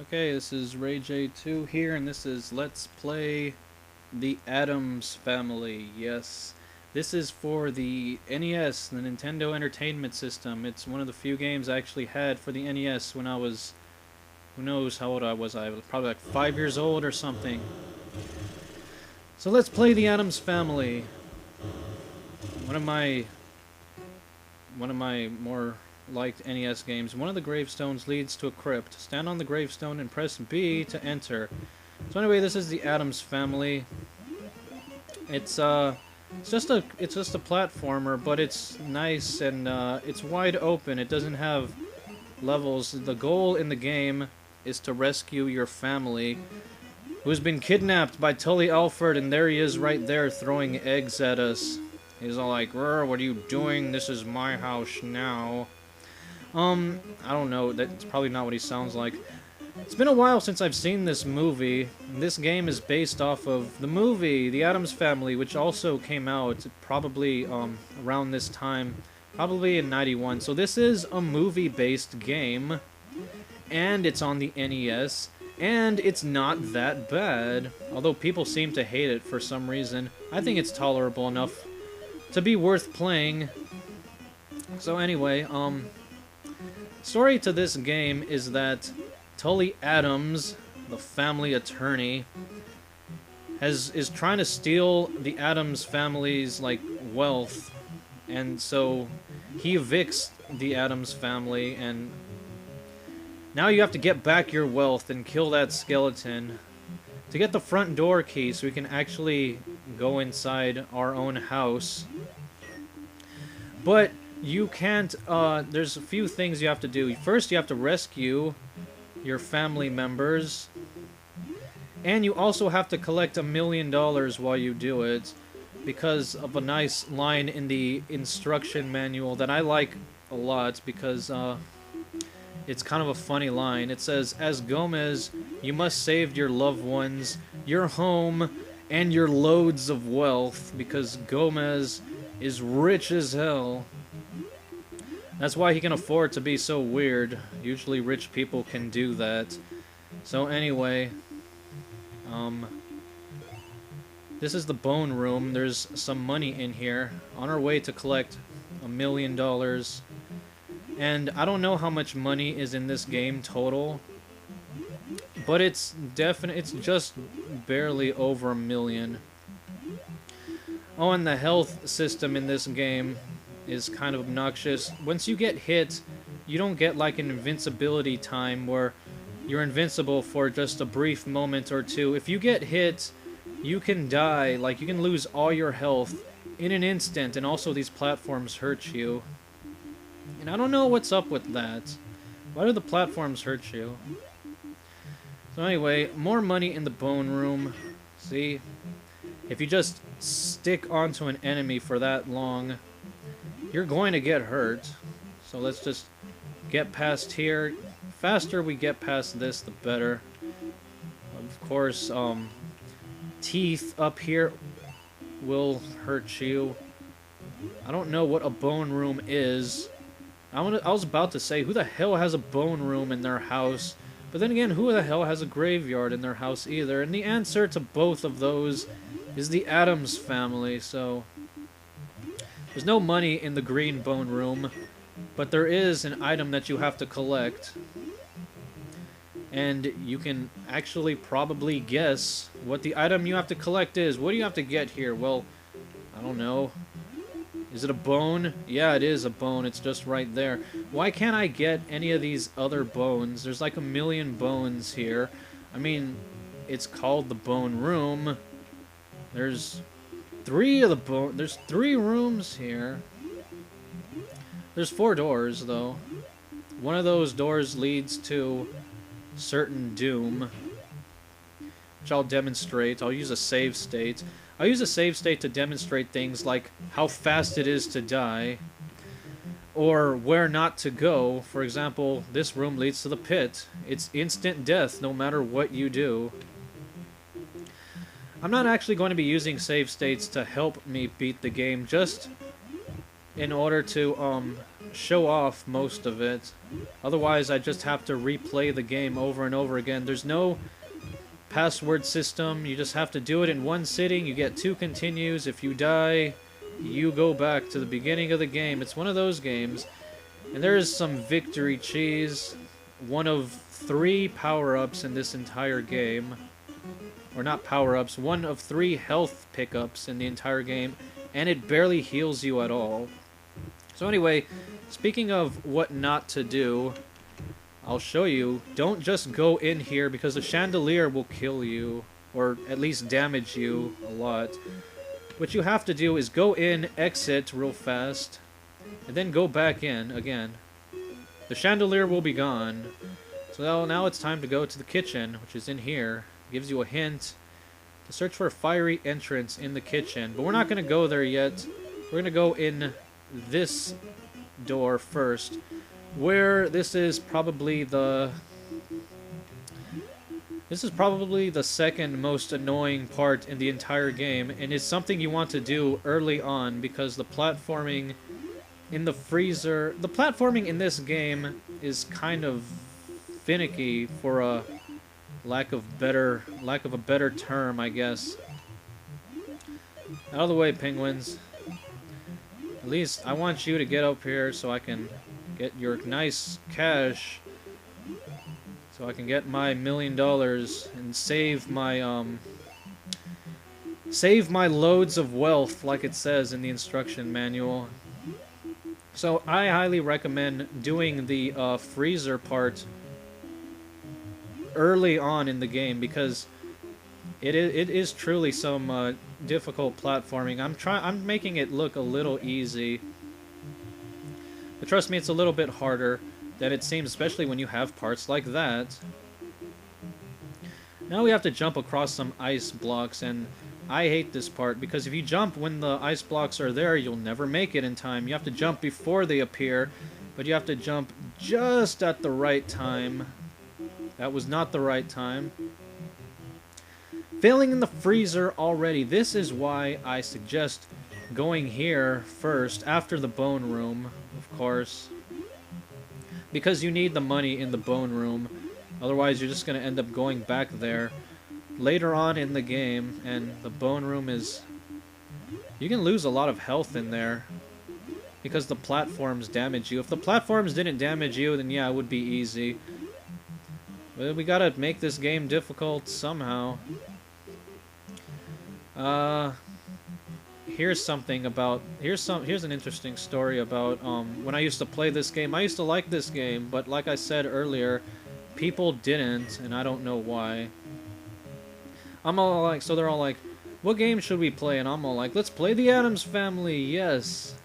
Okay, this is RayJ2 here, and this is Let's Play the Addams Family. Yes, this is for the NES, the Nintendo Entertainment System. It's one of the few games I actually had for the NES when I was, who knows how old I was. I was probably like 5 years old or something. So let's play the Addams Family. One of my, one of my more liked NES games. One of the gravestones leads to a crypt. Stand on the gravestone and press B to enter. So anyway, this is the Addams Family. It's just a platformer, but it's nice and it's wide open. It doesn't have levels. The goal in the game is to rescue your family, who's been kidnapped by Tully Alford, and there he is right there throwing eggs at us. He's all like, "Rrr, what are you doing? This is my house now." I don't know. That's probably not what he sounds like. It's been a while since I've seen this movie. This game is based off of the movie, The Addams Family, which also came out probably around this time, probably in '91. So this is a movie-based game, and it's on the NES, and it's not that bad. Although people seem to hate it for some reason. I think it's tolerable enough to be worth playing. So anyway, story to this game is that Tully Addams, the family attorney, is trying to steal the Addams family's like wealth, and so he evicts the Addams family, and now you have to get back your wealth and kill that skeleton to get the front door key so we can actually go inside our own house. But you can't, there's a few things you have to do. First, you have to rescue your family members, and you also have to collect $1 million while you do it, because of a nice line in the instruction manual that I like a lot, because it's kind of a funny line. It says, "As Gomez, you must save your loved ones, your home, and your loads of wealth, because Gomez is rich as hell." That's why he can afford to be so weird. Usually rich people can do that. So anyway, this is the bone room. There's some money in here. On our way to collect $1 million. And I don't know how much money is in this game total, but it's just barely over $1 million. Oh, and the health system in this game is kind of obnoxious. Once you get hit, you don't get like an invincibility time where you're invincible for just a brief moment or two. If you get hit, you can die. Like, you can lose all your health in an instant, and also these platforms hurt you. And I don't know what's up with that. Why do the platforms hurt you? So anyway, more money in the bone room. See? If you just stick onto an enemy for that long, you're going to get hurt. So let's just get past here. The faster we get past this, the better. Of course, teeth up here will hurt you. I don't know what a bone room is. I was about to say, who the hell has a bone room in their house? But then again, who the hell has a graveyard in their house either? And the answer to both of those is the Addams Family, so there's no money in the green bone room, but there is an item that you have to collect. And you can actually probably guess what the item you have to collect is. What do you have to get here? Well, I don't know. Is it a bone? Yeah, it is a bone. It's just right there. Why can't I get any of these other bones? There's like 1 million bones here. I mean, it's called the bone room. There's there's 3 rooms here. There's 4 doors, though. One of those doors leads to certain doom, which I'll demonstrate. I'll use a save state. I'll use a save state to demonstrate things like how fast it is to die, or where not to go. For example, this room leads to the pit. It's instant death no matter what you do. I'm not actually going to be using save states to help me beat the game, just in order to show off most of it. Otherwise, I just have to replay the game over and over again. There's no password system. You just have to do it in one sitting. You get 2 continues. If you die, you go back to the beginning of the game. It's one of those games. And there is some victory cheese. One of 3 power-ups in this entire game. Or not power-ups. One of 3 health pickups in the entire game. And it barely heals you at all. So anyway, speaking of what not to do, I'll show you. Don't just go in here because the chandelier will kill you. Or at least damage you a lot. What you have to do is go in, exit real fast, and then go back in again. The chandelier will be gone. So now it's time to go to the kitchen, which is in here. It gives you a hint to search for a fiery entrance in the kitchen. But we're not going to go there yet. We're going to go in this door first, where this is probably the second most annoying part in the entire game, and it's something you want to do early on because the platforming in the freezer, the platforming in this game is kind of finicky for a lack of a better term, I guess. Out of the way, penguins. At least I want you to get up here so I can get your nice cash. So I can get my $1 million and save my loads of wealth, like it says in the instruction manual. So I highly recommend doing the freezer part early on in the game because it is truly some difficult platforming. I'm making it look a little easy, but trust me, it's a little bit harder than it seems, especially when you have parts like that. Now we have to jump across some ice blocks, and I hate this part because if you jump when the ice blocks are there, you'll never make it in time. You have to jump before they appear, but you have to jump just at the right time. That was not the right time. Failing in the freezer already. This is why I suggest going here first, after the bone room, of course. Because you need the money in the bone room. Otherwise, you're just going to end up going back there later on in the game. And the bone room is... You can lose a lot of health in there because the platforms damage you. If the platforms didn't damage you, then yeah, it would be easy. But we gotta make this game difficult somehow. Here's something about... Here's an interesting story about when I used to play this game. I used to like this game, but like I said earlier, people didn't, and I don't know why. I'm all like... So they're all like, what game should we play? And I'm all like, let's play the Addams Family, yes!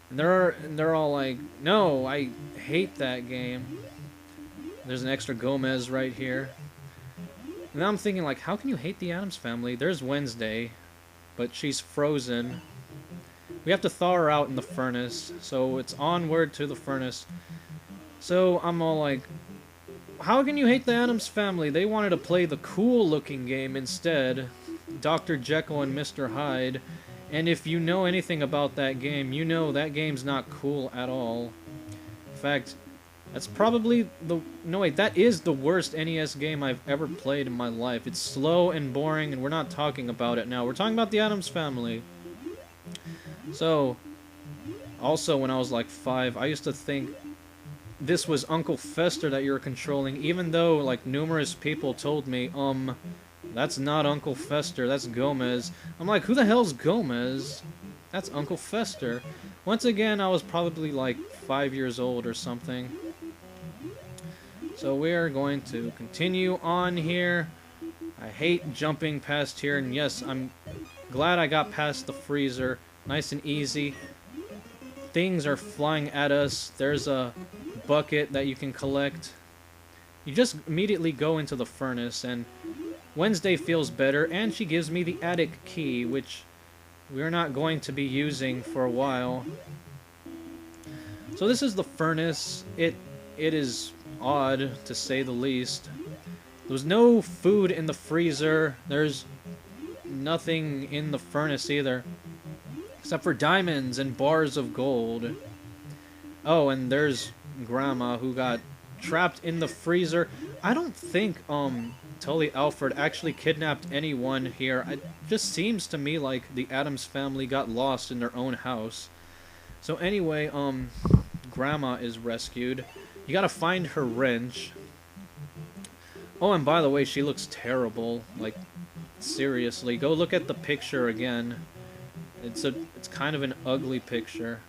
And they're all like, no, I hate that game. There's an extra Gomez right here. And now I'm thinking, like, how can you hate the Addams Family? There's Wednesday, but she's frozen. We have to thaw her out in the furnace, so it's onward to the furnace. So I'm all like, how can you hate the Addams Family? They wanted to play the cool-looking game instead, Dr. Jekyll and Mr. Hyde. And if you know anything about that game, you know that game's not cool at all. In fact, that's probably the... No, wait, that is the worst NES game I've ever played in my life. It's slow and boring, and we're not talking about it now. We're talking about the Addams Family. So, also when I was like 5, I used to think this was Uncle Fester that you were controlling, even though, like, numerous people told me, that's not Uncle Fester, that's Gomez. I'm like, who the hell's Gomez? That's Uncle Fester. Once again, I was probably like 5 years old or something. So we are going to continue on here. I hate jumping past here, and yes, I'm glad I got past the freezer. Nice and easy. Things are flying at us. There's a bucket that you can collect. You just immediately go into the furnace, and Wednesday feels better, and she gives me the attic key, which we're not going to be using for a while. So this is the furnace. It is odd, to say the least. There's no food in the freezer. There's nothing in the furnace either, except for diamonds and bars of gold. Oh, and there's Grandma, who got trapped in the freezer. I don't think, Tully Alford actually kidnapped anyone here. It just seems to me like the Addams family got lost in their own house. So anyway, Grandma is rescued. You gotta find her wrench. Oh, and by the way, she looks terrible. Like, seriously, go look at the picture again. It's kind of an ugly picture.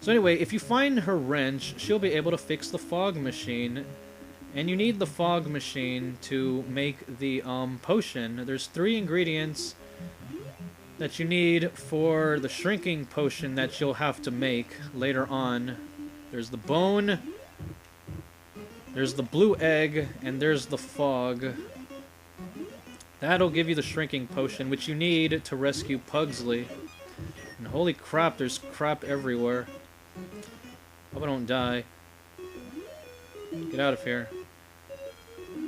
So anyway, if you find her wrench, she'll be able to fix the fog machine. And you need the fog machine to make the potion. There's 3 ingredients that you need for the shrinking potion that you'll have to make later on. There's the bone, there's the blue egg, and there's the fog. That'll give you the shrinking potion, which you need to rescue Pugsley. And holy crap, there's crap everywhere. Hope I don't die. Get out of here.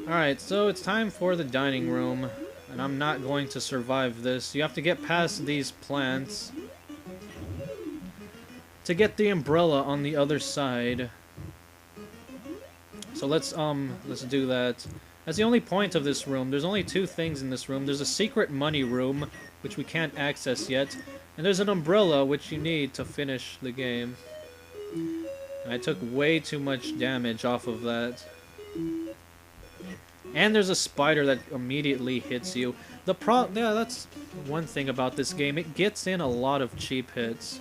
Alright, so it's time for the dining room. And I'm not going to survive this. You have to get past these plants to get the umbrella on the other side. So let's do that. That's the only point of this room. There's only 2 things in this room. There's a secret money room, which we can't access yet. And there's an umbrella, which you need to finish the game. And I took way too much damage off of that. And there's a spider that immediately hits you. Yeah, that's one thing about this game. It gets in a lot of cheap hits.